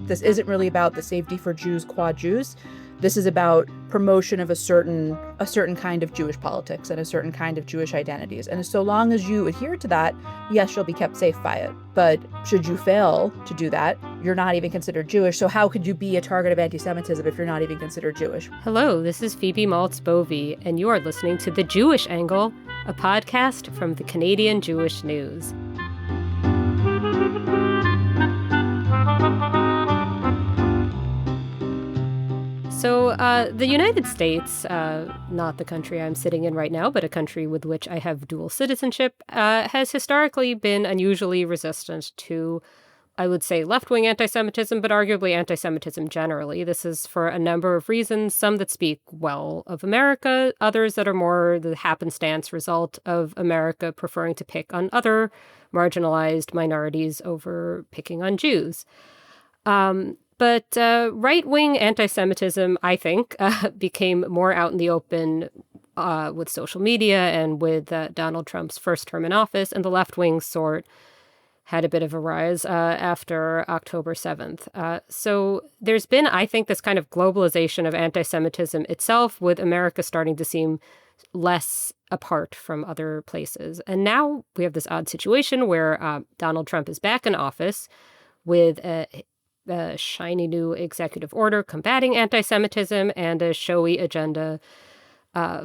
This isn't really about the safety for Jews qua Jews. This is about promotion of a certain kind of Jewish politics and a certain kind of Jewish identities. And so long as you adhere to that, yes, you'll be kept safe by it. But should you fail to do that, you're not even considered Jewish. So how could you be a target of anti-Semitism if you're not even considered Jewish? Hello, this is Phoebe Maltz Bovy, and you are listening to The Jewish Angle, a podcast from the Canadian Jewish News. So the United States, not the country I'm sitting in right now, but a country with which I have dual citizenship, has historically been unusually resistant to, I would say, left-wing anti-Semitism, but arguably anti-Semitism generally. This is for a number of reasons, some that speak well of America, others that are more the happenstance result of America preferring to pick on other marginalized minorities over picking on Jews. But right-wing anti-Semitism, I think, became more out in the open with social media and with Donald Trump's first term in office, and the left-wing sort had a bit of a rise after October 7th. So there's been, I think, this kind of globalization of anti-Semitism itself, with America starting to seem less apart from other places. And now we have this odd situation where Donald Trump is back in office with a shiny new executive order combating anti-Semitism and a showy agenda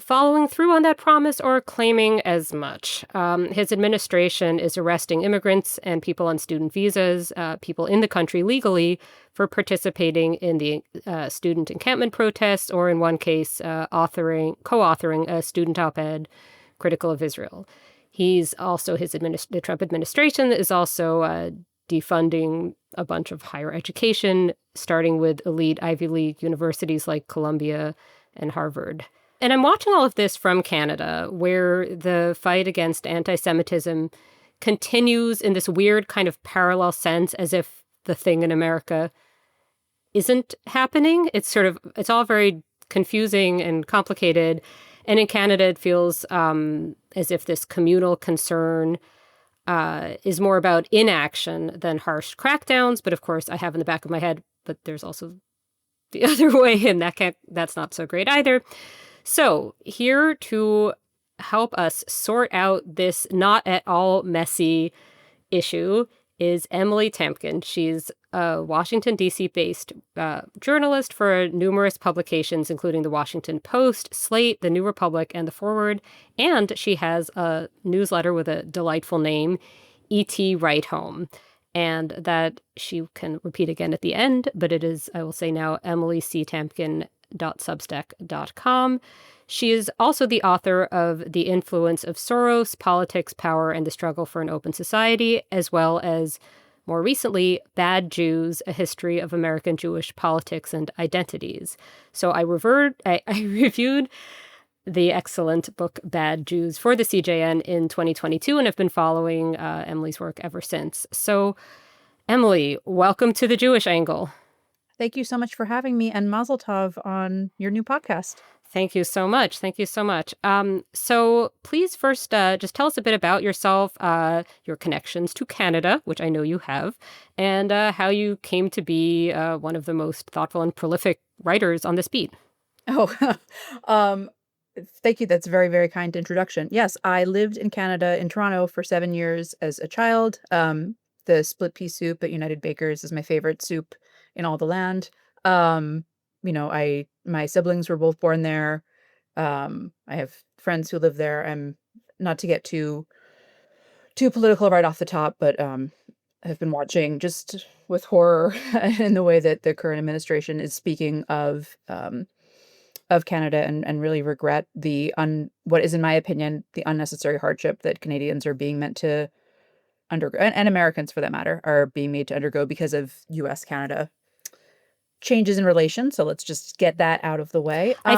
following through on that promise or claiming as much. His administration is arresting immigrants and people on student visas, people in the country legally, for participating in the student encampment protests, or in one case, co-authoring a student op-ed critical of Israel. He's also, the Trump administration is also defunding a bunch of higher education, starting with elite Ivy League universities like Columbia and Harvard. And I'm watching all of this from Canada, where the fight against anti-Semitism continues in this weird kind of parallel sense, as if the thing in America isn't happening. It's all very confusing and complicated. And in Canada, it feels as if this communal concern is more about inaction than harsh crackdowns. But of course, I have in the back of my head, but there's also the other way, and that's not so great either. So here to help us sort out this not at all messy issue is Emily Tamkin. She's a Washington, D.C. based journalist for numerous publications, including The Washington Post, Slate, The New Republic, and The Forward. And she has a newsletter with a delightful name, E.T. Right Home. And that she can repeat again at the end, but it is, I will say now, emilyctamkin.substack.com. She is also the author of The Influence of Soros, Politics, Power, and the Struggle for an Open Society, as well as, more recently, Bad Jews, A History of American Jewish Politics and Identities. So I reviewed the excellent book Bad Jews for the CJN in 2022 and have been following Emily's work ever since. So, Emily, welcome to The Jewish Angle. Thank you so much for having me, and Mazel Tov on your new podcast. Thank you so much. Thank you so much. So please first just tell us a bit about yourself, your connections to Canada, which I know you have, and how you came to be one of the most thoughtful and prolific writers on this beat. Oh, thank you. That's a very, very kind introduction. Yes, I lived in Canada, in Toronto, for 7 years as a child. The split pea soup at United Bakers is my favorite soup in all the land. My siblings were both born there. I have friends who live there. I'm not to get too political right off the top, but I've been watching just with horror in the way that the current administration is speaking of Canada, and really regret what is, in my opinion, the unnecessary hardship that Canadians are being meant to undergo, and Americans for that matter, are being made to undergo because of U.S.-Canada changes in relations. So let's just get that out of the way. I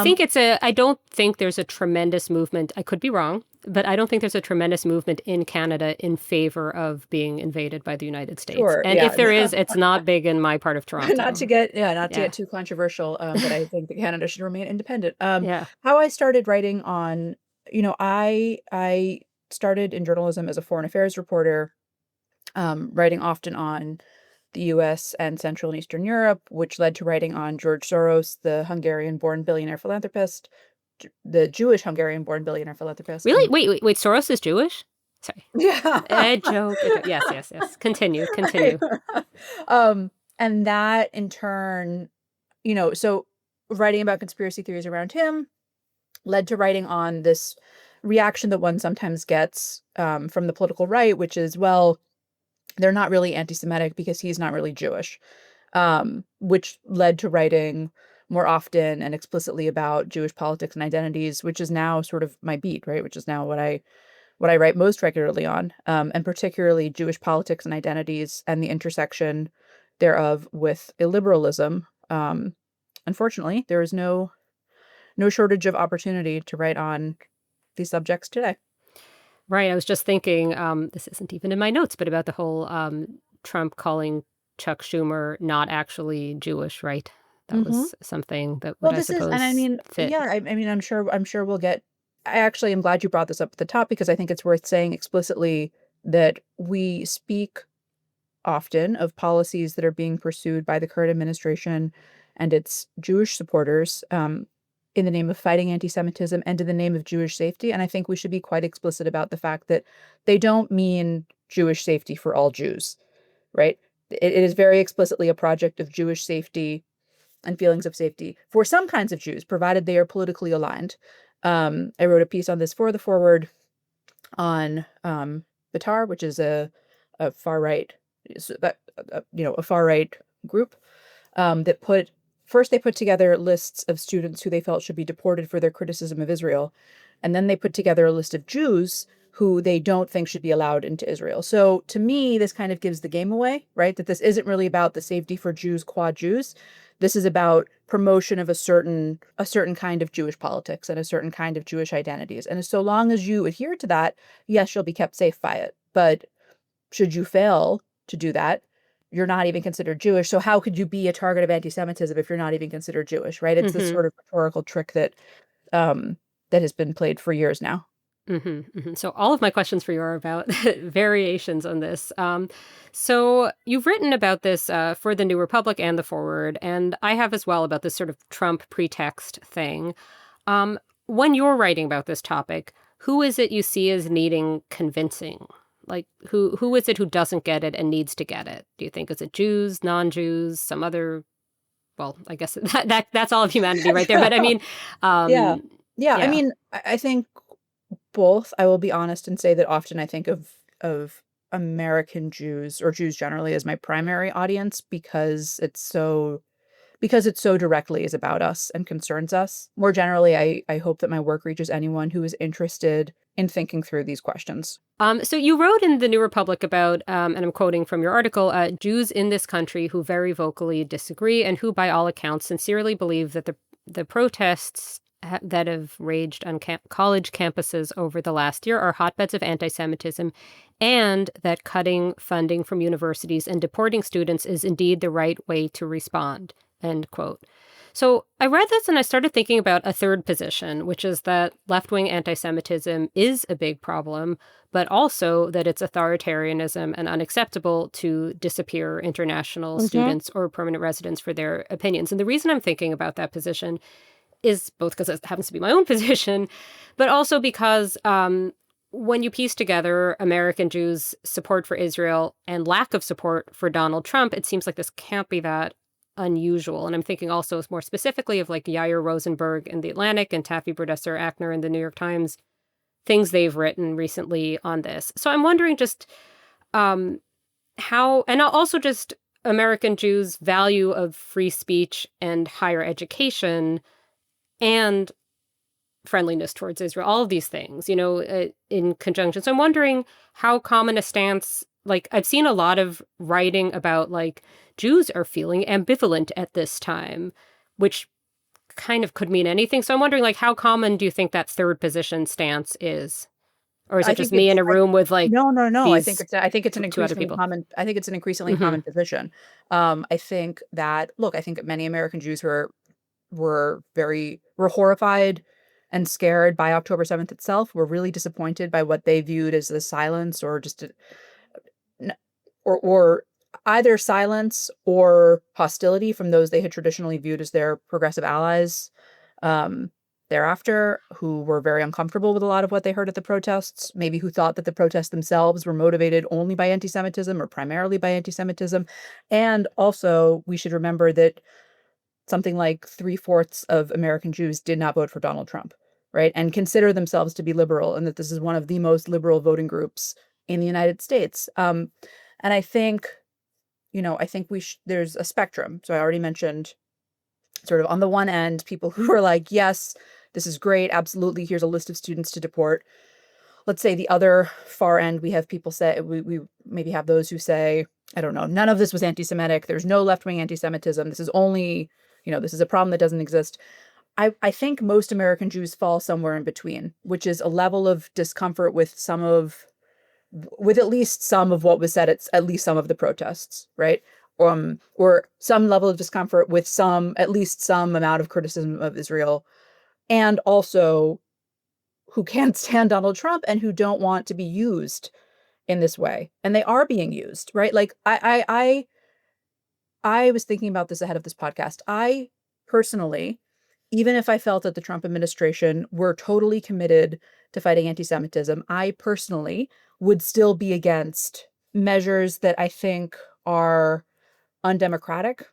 don't think there's a tremendous movement. I could be wrong, but I don't think there's a tremendous movement in Canada in favor of being invaded by the United States. Sure, and if there is, it's not big in my part of Toronto. Not to get too controversial, but I think that Canada should remain independent. Yeah. How I started writing on, I started in journalism as a foreign affairs reporter, writing often on the US and Central and Eastern Europe, which led to writing on George Soros, the Hungarian-born billionaire philanthropist, the Jewish Hungarian-born billionaire philanthropist. Really? And Wait. Soros is Jewish? Sorry. yeah. A joke. A joke. Yes, yes, yes. Continue. Right. Continue. And that in turn, so writing about conspiracy theories around him led to writing on this reaction that one sometimes gets from the political right, which is, well, they're not really anti-Semitic because he's not really Jewish, which led to writing more often and explicitly about Jewish politics and identities, which is now sort of my beat, right? Which is now what I write most regularly on, and particularly Jewish politics and identities and the intersection thereof with illiberalism. Unfortunately, there is no shortage of opportunity to write on these subjects today. Right. I was just thinking, this isn't even in my notes, but about the whole Trump calling Chuck Schumer not actually Jewish, right? That Hmm. was something that Well, would, I this is, and I suppose, mean, fit. yeah, I mean, I'm sure we'll get. I actually am glad you brought this up at the top because I think it's worth saying explicitly that we speak often of policies that are being pursued by the current administration and its Jewish supporters, in the name of fighting anti-Semitism and in the name of Jewish safety. And I think we should be quite explicit about the fact that they don't mean Jewish safety for all Jews, right? It is very explicitly a project of Jewish safety and feelings of safety for some kinds of Jews, provided they are politically aligned. I wrote a piece on this for the Forward on Batar, which is a far right, a far right group that they put together lists of students who they felt should be deported for their criticism of Israel, and then they put together a list of Jews who they don't think should be allowed into Israel. So to me, this kind of gives the game away, right? That this isn't really about the safety for Jews qua Jews. This is about promotion of a certain kind of Jewish politics and a certain kind of Jewish identities. And so long as you adhere to that, yes, you'll be kept safe by it. But should you fail to do that, you're not even considered Jewish. So how could you be a target of anti-Semitism if you're not even considered Jewish, right? It's this Mm-hmm. sort of rhetorical trick um, that has been played for years now. Mm-hmm, mm-hmm. So all of my questions for you are about variations on this. So you've written about this for the New Republic and the Forward, and I have as well about this sort of Trump pretext thing. When you're writing about this topic, who is it you see as needing convincing? Like who is it who doesn't get it and needs to get it? Do you think is it Jews, non-Jews, some other? Well, I guess that's all of humanity right there. But I mean, Yeah. um, Yeah. I yeah. mean, I think both. I will be honest and say that often I think of American Jews or Jews generally as my primary audience because it so directly is about us and concerns us. More generally, I hope that my work reaches anyone who is interested in thinking through these questions. So you wrote in the New Republic about, and I'm quoting from your article, Jews in this country who very vocally disagree and who, by all accounts, sincerely believe that the protests that have raged on college campuses over the last year are hotbeds of anti-Semitism, and that cutting funding from universities and deporting students is indeed the right way to respond. End quote. So I read this and I started thinking about a third position, which is that left-wing anti-Semitism is a big problem, but also that it's authoritarianism and unacceptable to disappear international Hmm. students or permanent residents for their opinions. And the reason I'm thinking about that position is both because it happens to be my own position, but also because when you piece together American Jews' support for Israel and lack of support for Donald Trump, it seems like this can't be that unusual. And I'm thinking also more specifically of like Yair Rosenberg in The Atlantic and Taffy Burdesser-Akner in the New York Times, things they've written recently on this. So I'm wondering just how, and also just American Jews' value of free speech and higher education and friendliness towards Israel, all of these things, in conjunction. So I'm wondering how common a stance, like I've seen a lot of writing about like Jews are feeling ambivalent at this time, which kind of could mean anything. So I'm wondering like how common do you think that third position stance is? Or is I it just think me in it's a room with like no, no, no. I think these it's an two other increasingly people? common. I think it's an increasingly Mm-hmm. common position. I think that look. I think that many American Jews were horrified and scared by October 7th itself. Were really disappointed by what they viewed as the silence or just n- or either silence or hostility from those they had traditionally viewed as their progressive allies um, thereafter, who were very uncomfortable with a lot of what they heard at the protests, maybe who thought that the protests themselves were motivated only by anti-Semitism or primarily by anti-Semitism. And also, we should remember that something like 3/4 of American Jews did not vote for Donald Trump, right? And consider themselves to be liberal, and that this is one of the most liberal voting groups in the United States. And I think, I think there's a spectrum. So I already mentioned sort of on the one end, people who are like, yes, this is great. Absolutely. Here's a list of students to deport. Let's say the other far end, we have people say, we maybe have those who say, I don't know, none of this was anti-Semitic. There's no left-wing anti-Semitism. This is only, this is a problem that doesn't exist. I think most American Jews fall somewhere in between, which is a level of discomfort with at least some of what was said at least some of the protests, right? Or some level of discomfort with at least some amount of criticism of Israel, and also who can't stand Donald Trump and who don't want to be used in this way. And they are being used, right? Like I was thinking about this ahead of this podcast. I personally, even if I felt that the Trump administration were totally committed to fighting anti-Semitism, I personally would still be against measures that I think are undemocratic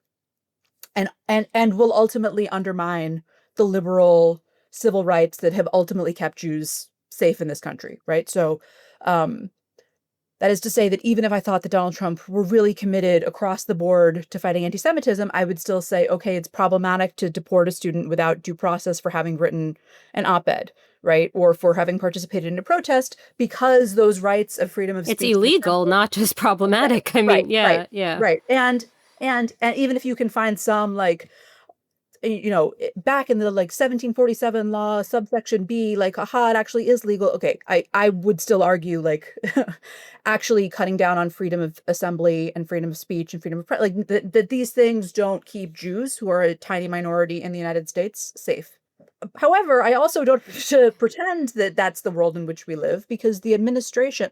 and will ultimately undermine the liberal civil rights that have ultimately kept Jews safe in this country, right? So that is to say that even if I thought that Donald Trump were really committed across the board to fighting anti-Semitism, I would still say, okay, it's problematic to deport a student without due process for having written an op-ed, right? Or for having participated in a protest, because those rights of freedom of speech. It's illegal, not just problematic. I mean, yeah. Right. And even if you can find some back in the 1747 law, subsection B, it actually is legal. Okay, I would still argue actually cutting down on freedom of assembly and freedom of speech and freedom of press, that these things don't keep Jews, who are a tiny minority in the United States, safe. However, I also don't pretend that that's the world in which we live, because the administration's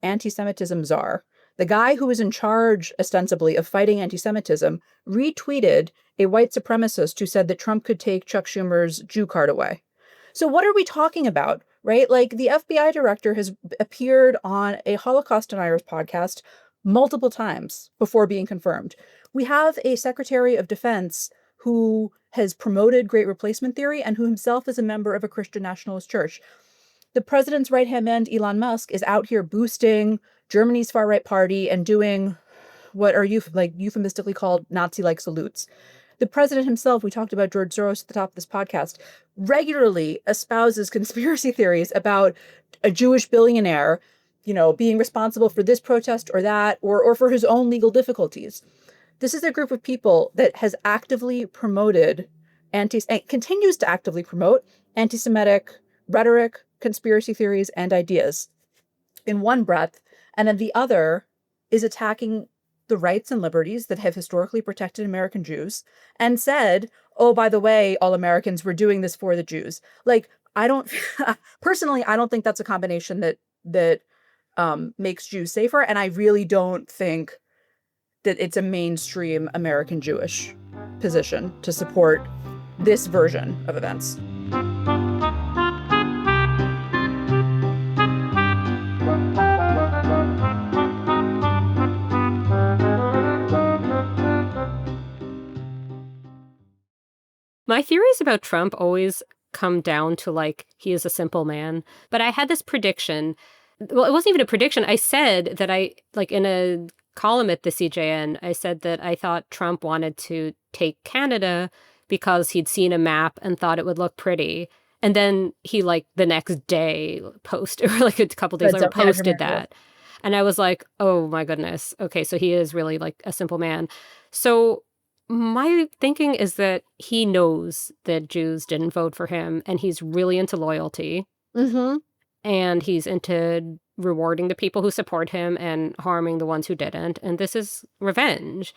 anti-Semitism czar, the guy who is in charge, ostensibly, of fighting anti-Semitism, retweeted a white supremacist who said that Trump could take Chuck Schumer's Jew card away. So what are we talking about, right? The FBI director has appeared on a Holocaust deniers podcast multiple times before being confirmed. We have a Secretary of Defense who has promoted Great Replacement theory and who himself is a member of a Christian nationalist church. The president's right-hand man, Elon Musk, is out here boosting Germany's far-right party and doing what are euphemistically called Nazi-like salutes. The president himself, we talked about George Soros at the top of this podcast, regularly espouses conspiracy theories about a Jewish billionaire, being responsible for this protest or that, or for his own legal difficulties. This is a group of people that has actively promoted and continues to actively promote anti-Semitic rhetoric, conspiracy theories, and ideas in one breath, and then the other is attacking the rights and liberties that have historically protected American Jews and said, oh, by the way, all Americans were doing this for the Jews. I don't personally, I don't think that's a combination that makes Jews safer. And I really don't think that it's a mainstream American Jewish position to support this version of events. My theories about Trump always come down to he is a simple man. But I had this prediction. Well, it wasn't even a prediction. I said that in a column at the CJN, I said that I thought Trump wanted to take Canada because he'd seen a map and thought it would look pretty. And then he the next day posted, or a couple days later posted that. And I was like, oh my goodness. Okay, so he is really a simple man. So my thinking is that he knows that Jews didn't vote for him, and he's really into loyalty. Mm-hmm. And he's into rewarding the people who support him and harming the ones who didn't. And this is revenge.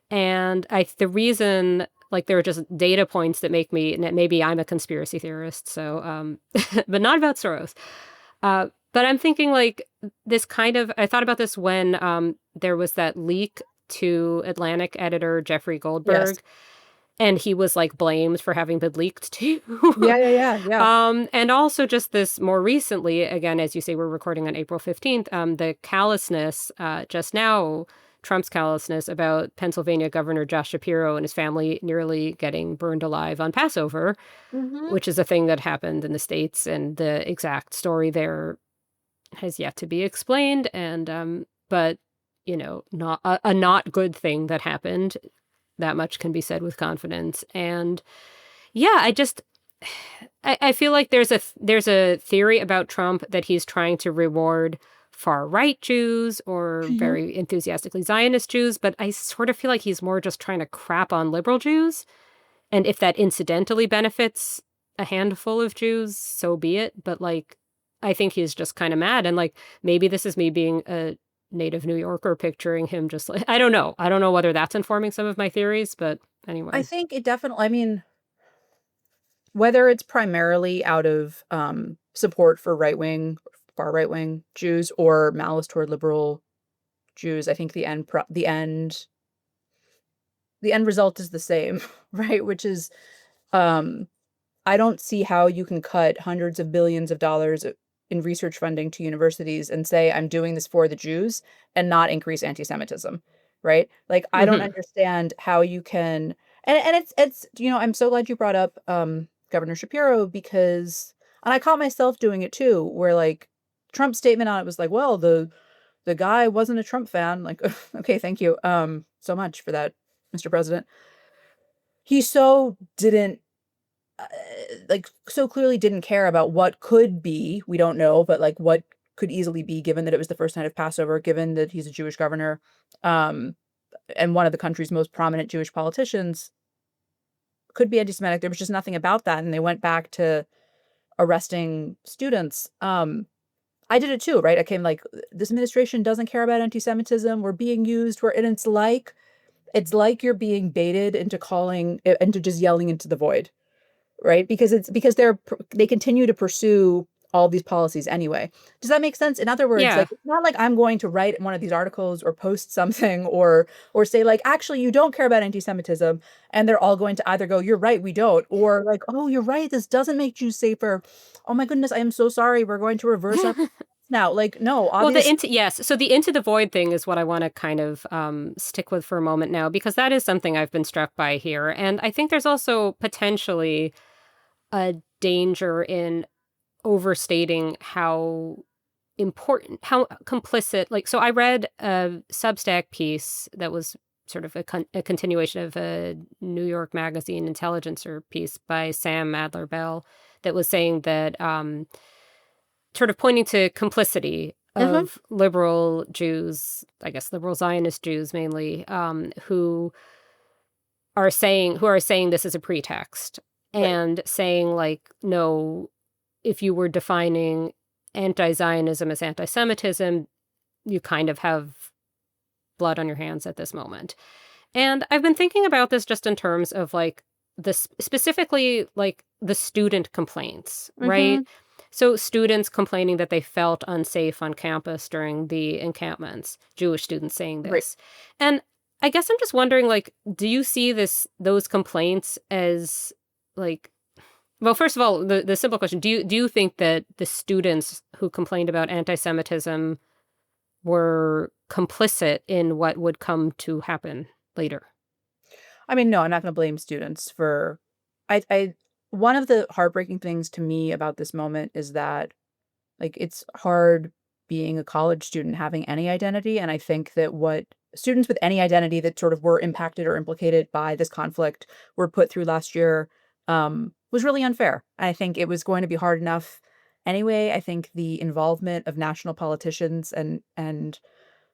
And the reason, there are just data points that maybe I'm a conspiracy theorist, so, but not about Soros. But I'm thinking like this kind of, I thought about this when there was that leak to Atlantic editor Jeffrey Yes. Goldberg, and he was like blamed for having been leaked too. Yeah, yeah, yeah, yeah. And also just this more recently, again, as you say, we're recording on April 15th, the callousness just now, Trump's callousness about Pennsylvania Governor Josh Shapiro and his family nearly getting burned alive on Passover, Hmm. which is a thing that happened in the States, and the exact story there has yet to be explained. And but not a not good thing that happened. That much can be said with confidence. And yeah, I feel like there's a theory about Trump that he's trying to reward far right Jews or Hmm. very enthusiastically Zionist Jews, but I sort of feel like he's more just trying to crap on liberal Jews. And if that incidentally benefits a handful of Jews, so be it. But like, I think he's just kind of mad. And like, maybe this is me being a native New Yorker picturing him just like, I don't know. I don't know whether that's informing some of my theories, but I anyway. think it definitely, I mean, whether it's primarily out of support for right wing, far right wing Jews or malice toward liberal Jews, I think the end result is the same, right? Which is um I don't see how you can cut hundreds of billions of dollars in research funding to universities and say I'm doing this for the Jews and not increase anti-Semitism, right? Like I don't Hmm. understand how you can, and it's I'm so glad you brought up Governor Shapiro because, and I caught myself doing it too, where like Trump's statement on it was like, well, the guy wasn't a Trump fan. Like, okay, thank you so much for that, Mr. President. He so didn't uh, like so clearly didn't care about what could be, we don't know, but like what could easily be given that it was the first night of Passover, given that he's a Jewish governor, um, and one of the country's most prominent Jewish politicians could be anti-Semitic. There was just nothing about that. And they went back to arresting students. I did it too, right? I came like, this administration doesn't care about anti-Semitism. We're being used. And it's like you're being baited into into just yelling into the void, right? Because they continue to pursue all these policies anyway. Does that make sense? In other words, Yeah. like it's not like I'm going to write one of these articles or post something or say like actually you don't care about anti-Semitism and they're all going to either go you're right we don't or like oh you're right this doesn't make Jews safer. Oh my goodness, I am so sorry. We're going to reverse our now. Like no, Well, obviously. yes. So the into the void thing is what I want to kind of stick with for a moment now, because that is something I've been struck by here. And I think there's also potentially a danger in overstating how important, how complicit, like, so I read a Substack piece that was sort of a continuation of a New York Magazine Intelligencer piece by Sam Adler Bell that was saying that sort of pointing to complicity Mhm. of liberal Jews, I guess liberal Zionist Jews mainly, who are saying this is a pretext Right. and saying like, no, if you were defining anti-Zionism as anti-Semitism, you kind of have blood on your hands at this moment. And I've been thinking about this just in terms of like this specifically like the student complaints, right? Mhm. So students complaining that they felt unsafe on campus during the encampments, Jewish students saying Right. this. And I guess I'm just wondering like do you see those complaints as like well, first of all, the simple question, do you think that the students who complained about anti-Semitism were complicit in what would come to happen later? I mean, no, I'm not going to blame students for. I one of the heartbreaking things to me about this moment is that like it's hard being a college student having any identity, and I think that what students with any identity that sort of were impacted or implicated by this conflict were put through last year was really unfair. I think it was going to be hard enough anyway. I think the involvement of national politicians and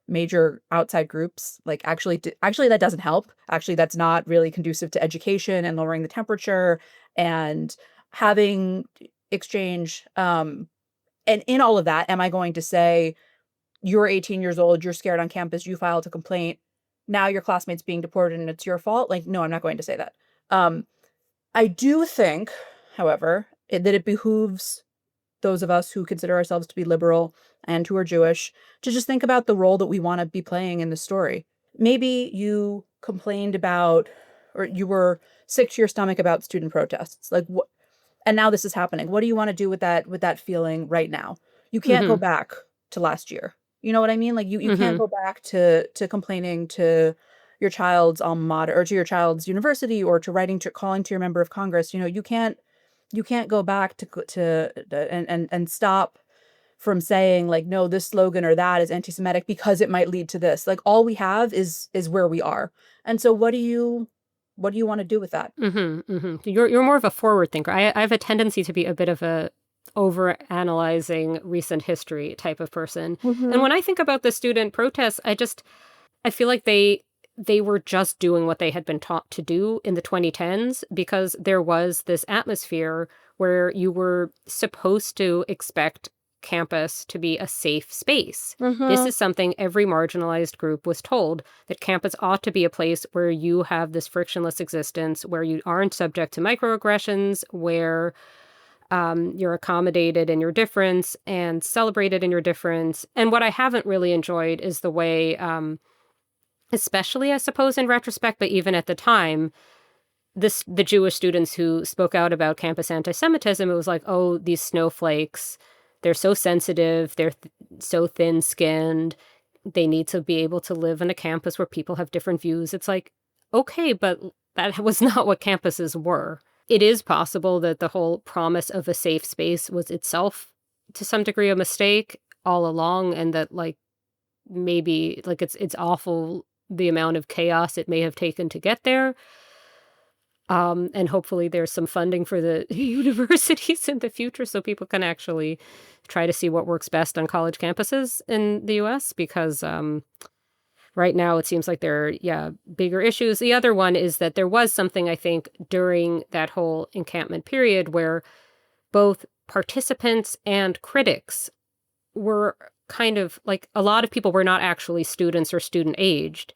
major outside groups like actually that doesn't help. Actually that's not really conducive to education and lowering the temperature and having exchange and in all of that am I going to say you're 18 years old, you're scared on campus, you filed a complaint, now your classmates being deported and it's your fault? Like no, I'm not going to say that. I do think however that it behooves those of us who consider ourselves to be liberal and who are Jewish, to just think about the role that we want to be playing in the story. Maybe you complained about, or you were sick to your stomach about student protests. Like, what, and now this is happening. What do you want to do with that feeling right now? You can't go Mhm. back to last year. You know what I mean? Like you can't Mhm. go back to complaining to your child's alma mater or to your child's university or to writing to calling to your member of Congress. You know, you can't go back and stop from saying like, no, this slogan or that is anti-Semitic because it might lead to this. Like all we have is where we are. And so what do you want to do with that? Mhm. Mhm. You're more of a forward thinker. I have a tendency to be a bit of a over analyzing recent history type of person. And Hmm. when I think about the student protests, I feel like they were just doing what they had been taught to do in the 2010s because there was this atmosphere where you were supposed to expect campus to be a safe space. This Hmm. is something every marginalized group was told, that campus ought to be a place where you have this frictionless existence, where you aren't subject to microaggressions, where you're accommodated in your difference and celebrated in your difference. And what I haven't really enjoyed is the way, especially I suppose in retrospect, but even at the time, the Jewish students who spoke out about campus anti-Semitism, it was like, oh, these snowflakes, they're so sensitive, so thin-skinned, they need to be able to live in a campus where people have different views. It's like, okay, but that was not what campuses were. It is possible that the whole promise of a safe space was itself, to some degree, a mistake all along, and that like maybe like it's awful the amount of chaos it may have taken to get there. And hopefully there's some funding for the universities in the future so people can actually try to see what works best on college campuses in the US because right now it seems like there are, yeah, bigger issues. The other one is that there was something, I think, during that whole encampment period where both participants and critics were kind of like a lot of people were not actually students or student aged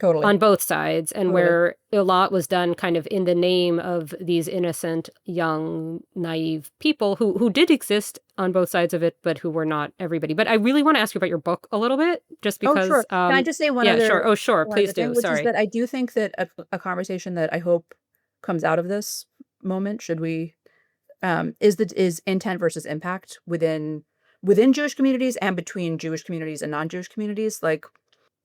Totally. on both sides, and Totally. where a lot was done kind of in the name of these innocent, young, naive people who did exist on both sides of it, but who were not everybody. But I really want to ask you about your book a little bit, just Oh, because, sure. Can I just say yeah, sure. Oh, sure. one other Please thing, do. which is Sorry. that I do think that a conversation that I hope comes out of this moment, should we, is intent versus impact within Jewish communities and between Jewish communities and non-Jewish communities. Like,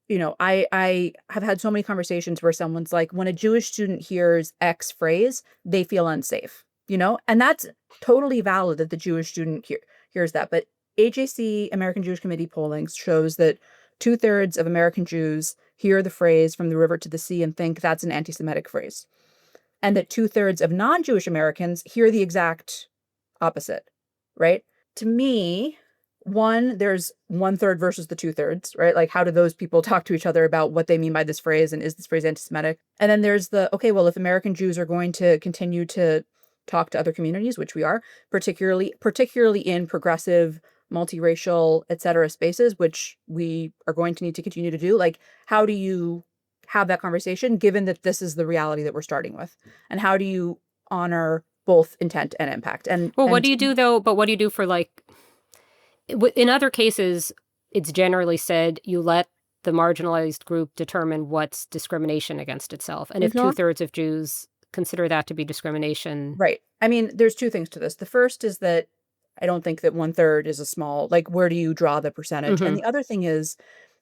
you know, I have had so many conversations where someone's like, when a Jewish student hears X phrase, they feel unsafe, you know, and that's totally valid that the Jewish student hears that. But AJC, American Jewish Committee polling shows that 2/3 of American Jews hear the phrase from the river to the sea and think that's an anti-Semitic phrase, and that 2/3 of non-Jewish Americans hear the exact opposite, right? To me, one, there's 1/3 versus the 2/3, right? Like, how do those people talk to each other about what they mean by this phrase and is this phrase anti-Semitic? And then there's the, okay, well, if American Jews are going to continue to talk to other communities, which we are, particularly in progressive, multiracial, et cetera, spaces, which we are going to need to continue to do, like, how do you have that conversation given that this is the reality that we're starting with? And how do you honor both intent and impact? Well, what And do you do though? But what do you do for like, in other cases, it's generally said you let the marginalized group determine what's discrimination against itself. And if Mhm. 2/3 of Jews consider that to be discrimination, Right. I mean, there's two things to this. The first is that I don't think that 1/3 is a small, like, where do you draw the percentage? And hmm. the other thing is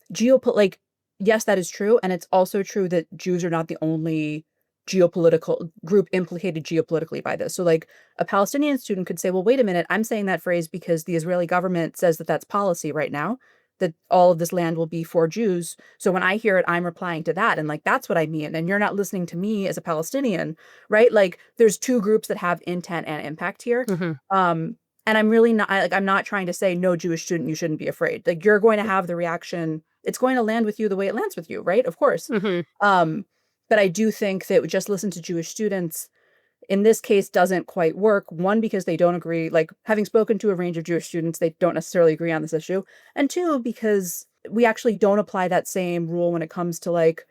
like, yes, that is true. And it's also true that Jews are not the only geopolitical group implicated geopolitically by this. So, like, a Palestinian student could say, well, wait a minute, I'm saying that phrase because the Israeli government says that that's policy right now, that all of this land will be for Jews. So when I hear it, I'm replying to that. And like, that's what I mean. And you're not listening to me as a Palestinian, right? Like, there's two groups that have intent and impact here. Hmm. Um, and I'm really not like, I'm not trying to say, no, Jewish student, you shouldn't be afraid. Like, you're going to have the reaction. It's going to land with you the way it lands with you, right? Of course. Hmm. Um, but I do think that just listen to Jewish students in this case doesn't quite work. One, because they don't agree, like, having spoken to a range of Jewish students, they don't necessarily agree on this issue. And two, because we actually don't apply that same rule when it comes to like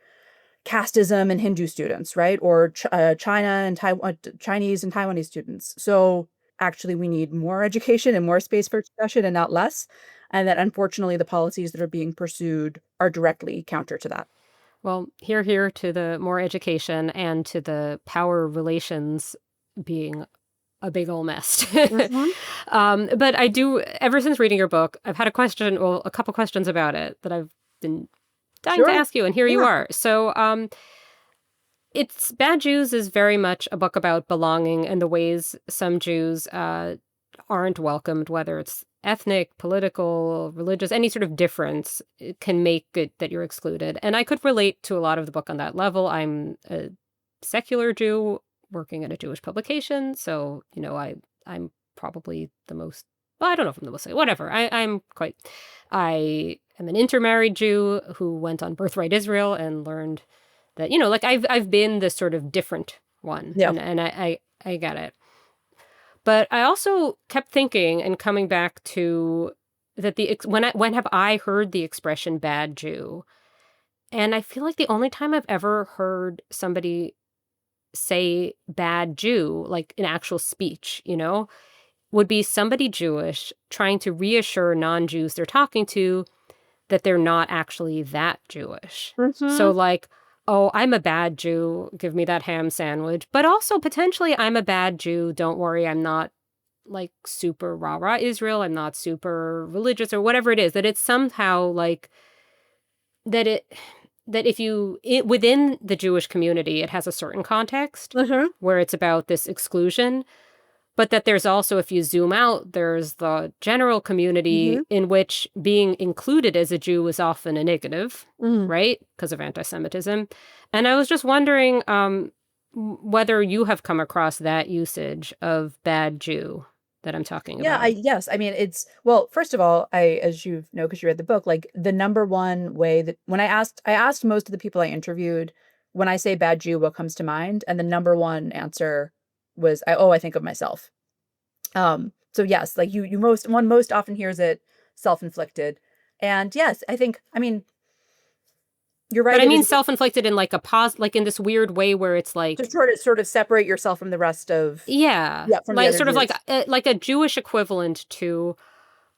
casteism and Hindu students, right? Or China and Taiwan, Chinese and Taiwanese students. So actually we need more education and more space for discussion and not less, and that unfortunately the policies that are being pursued are directly counter to that. Well, here to the more education and to the power relations being a big ol' mess. Mhm. But I do, ever since reading your book, I've had a couple questions about it that I've been dying to Sure. ask you, and here you Yeah. are. So, it's Bad Jews is very much a book about belonging and the ways some Jews aren't welcomed, whether it's ethnic, political, religious, any sort of difference can make it that you're excluded. And I could relate to a lot of the book on that level. I'm a secular Jew working at a Jewish publication, so I'm probably the most. Well, I don't know if I'm the most. Whatever. I'm quite. I am an intermarried Jew who went on Birthright Israel and learned that like I've been this sort of different one, Yeah. and I get it. But I also kept thinking and coming back to that when have I heard the expression bad Jew? And I feel like the only time I've ever heard somebody say bad Jew, like in actual speech, would be somebody Jewish trying to reassure non-Jews they're talking to that they're not actually that Jewish. So Mhm. like, oh, I'm a bad Jew, give me that ham sandwich. But also potentially I'm a bad Jew, don't worry, I'm not like super rah-rah Israel, I'm not super religious or whatever it is, that it's somehow like that if within the Jewish community, it has a certain context Mhm. where it's about this exclusion, but that there's also, if you zoom out, there's the general community Mhm. in which being included as a Jew is often a negative, Mhm. right? Because of antisemitism. And I was just wondering whether you have come across that usage of bad Jew that I'm talking Yeah, about. yes. I mean, it's well, first of all, as you know, because you read the book, like the number one way that when I asked most of the people I interviewed, when I say bad Jew, what comes to mind? And the number one answer was, I think of myself. So yes, like you most often hears it self-inflicted. And yes, I mean, you're But right, I it mean is self-inflicted in like like in this weird way where it's to like, sort of separate yourself from the rest of, yeah, yeah, from the like other sort of Jews. like a Jewish equivalent to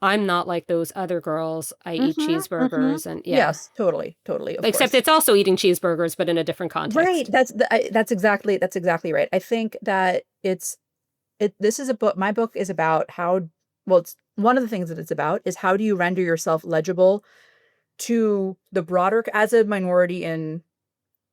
I'm not like those other girls. I eat Mhm. Mhm. cheeseburgers and yeah. Yes, totally, totally, of Except course. it's also eating cheeseburgers, but in a different Right, context. that's exactly right. I think that this is a book my book is about how well, it's one of the things that it's about is how do you render yourself legible to the broader as a minority in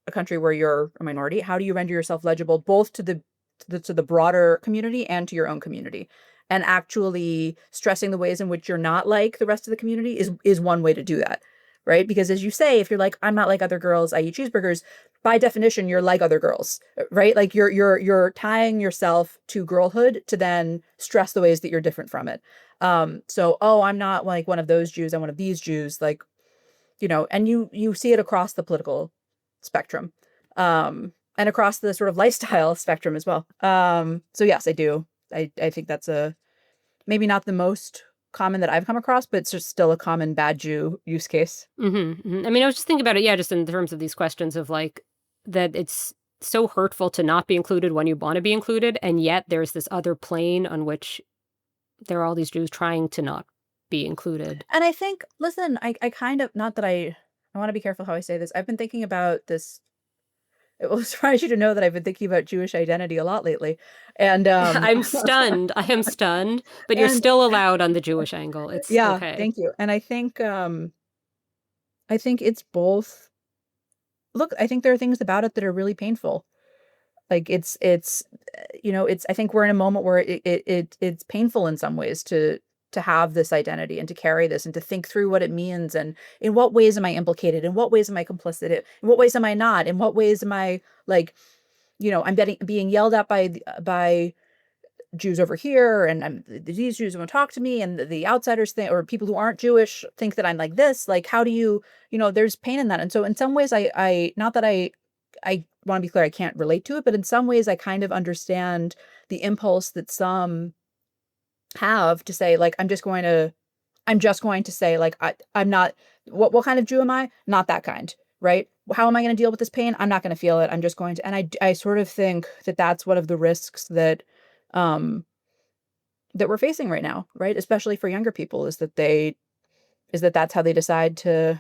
a country where you're a minority, how do you render yourself legible both to the broader community and to your own community? And actually stressing the ways in which you're not like the rest of the community is one way to do that, right? Because as you say, if you're like, I'm not like other girls, I eat cheeseburgers, by definition, you're like other girls, right? Like you're tying yourself to girlhood to then stress the ways that you're different from it. So, oh, I'm not like one of those Jews, I'm one of these Jews, like, and you see it across the political spectrum, and across the sort of lifestyle spectrum as well. So yes, I do. I think that's a maybe not the most common that I've come across, but it's just still a common bad Jew use case. I mean, I was just thinking about it, yeah, just in terms of these questions of like that it's so hurtful to not be included when you want to be included, and yet there's this other plane on which there are all these Jews trying to not be included. And I think, listen, I kind of not that I want to be careful how I say this. I've been thinking about this. It will surprise you to know that I've been thinking about Jewish identity a lot lately, and I'm stunned. I am stunned, but you're and still allowed on the Jewish angle. It's yeah, okay. thank you. And I think it's both. Look, I think there are things about it that are really painful. Like it's I think we're in a moment where it's painful in some ways to have this identity and to carry this and to think through what it means and in what ways am I implicated? In what ways am I complicit? In what ways am I not? In what ways am I like, I'm being yelled at by Jews over here, and these Jews won't talk to me, and the outsiders think, or people who aren't Jewish think that I'm like this. Like, how do there's pain in that. And so in some ways, not that I want to be clear, I can't relate to it, but in some ways, I kind of understand the impulse that some have to say, like, I'm just going to say, like, I'm not, what kind of Jew am I? Not that kind, right? How am I going to deal with this pain? I'm not going to feel it. I'm just going to, and I sort of think that that's one of the risks that, um, we're facing right now, right? Especially for younger people, is that that's how they decide to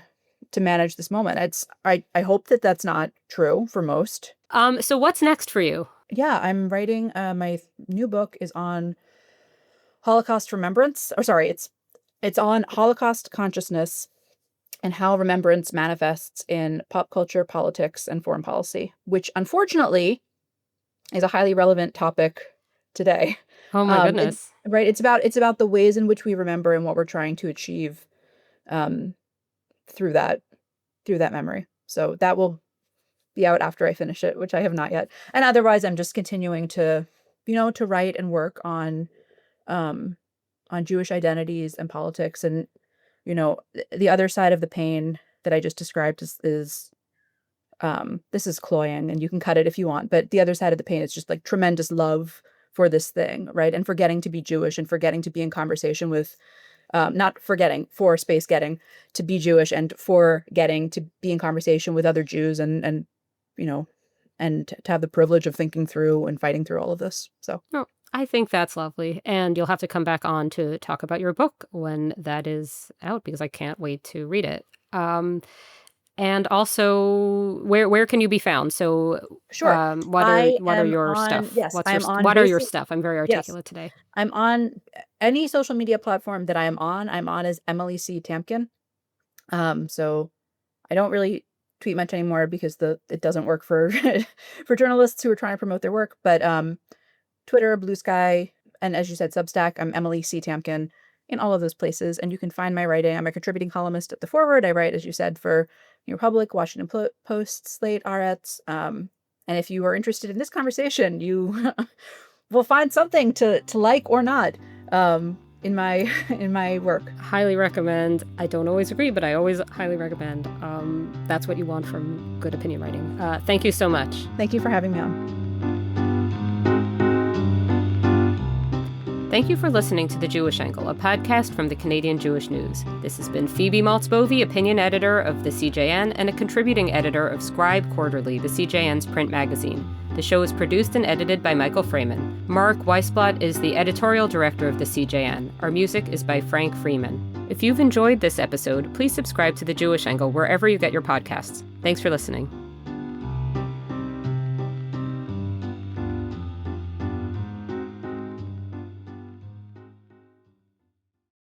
manage this moment. I hope that that's not true for most. So what's next for you? Yeah, I'm writing my new book is on Holocaust remembrance. Or sorry, it's on Holocaust consciousness and how remembrance manifests in pop culture, politics, and foreign policy, which unfortunately is a highly relevant topic today. Oh my goodness. Right. It's about the ways in which we remember and what we're trying to achieve um, through that memory. So that will be out after I finish it, which I have not yet. And otherwise, I'm just continuing to, to write and work um, on Jewish identities and politics. And, the other side of the pain that I just described is this is cloying, and you can cut it if you want, but the other side of the pain is just like tremendous love for this thing, right? And forgetting to be Jewish and forgetting to be in conversation with, not forgetting, for space getting to be Jewish and for getting to be in conversation with other Jews and and to have the privilege of thinking through and fighting through all of this. So. Oh, I think that's lovely. And you'll have to come back on to talk about your book when that is out, because I can't wait to read it. And also, where can you be found? So, Sure. what are your stuff? Yes, What are your stuff? I'm very articulate today. I'm on any social media platform that I am on. I'm on as Emily C. Tamkin. So I don't really tweet much anymore because it doesn't work for for journalists who are trying to promote their work. But Twitter, Blue Sky, and as you said, Substack, I'm Emily C. Tamkin in all of those places. And you can find my writing. I'm a contributing columnist at The Forward. I write, as you said, for New Republic, Washington Post, Slate, Aretz. And if you are interested in this conversation, you will find something to like or not in my work. Highly recommend. I don't always agree, but I always highly recommend. That's what you want from good opinion writing. Thank you so much. Thank you for having me on. Thank you for listening to The Jewish Angle, a podcast from the Canadian Jewish News. This has been Phoebe Maltz Bovy, opinion editor of the CJN and a contributing editor of Scribe Quarterly, the CJN's print magazine. The show is produced and edited by Michael Freeman. Mark Weisblatt is the editorial director of the CJN. Our music is by Frank Freeman. If you've enjoyed this episode, please subscribe to The Jewish Angle wherever you get your podcasts. Thanks for listening.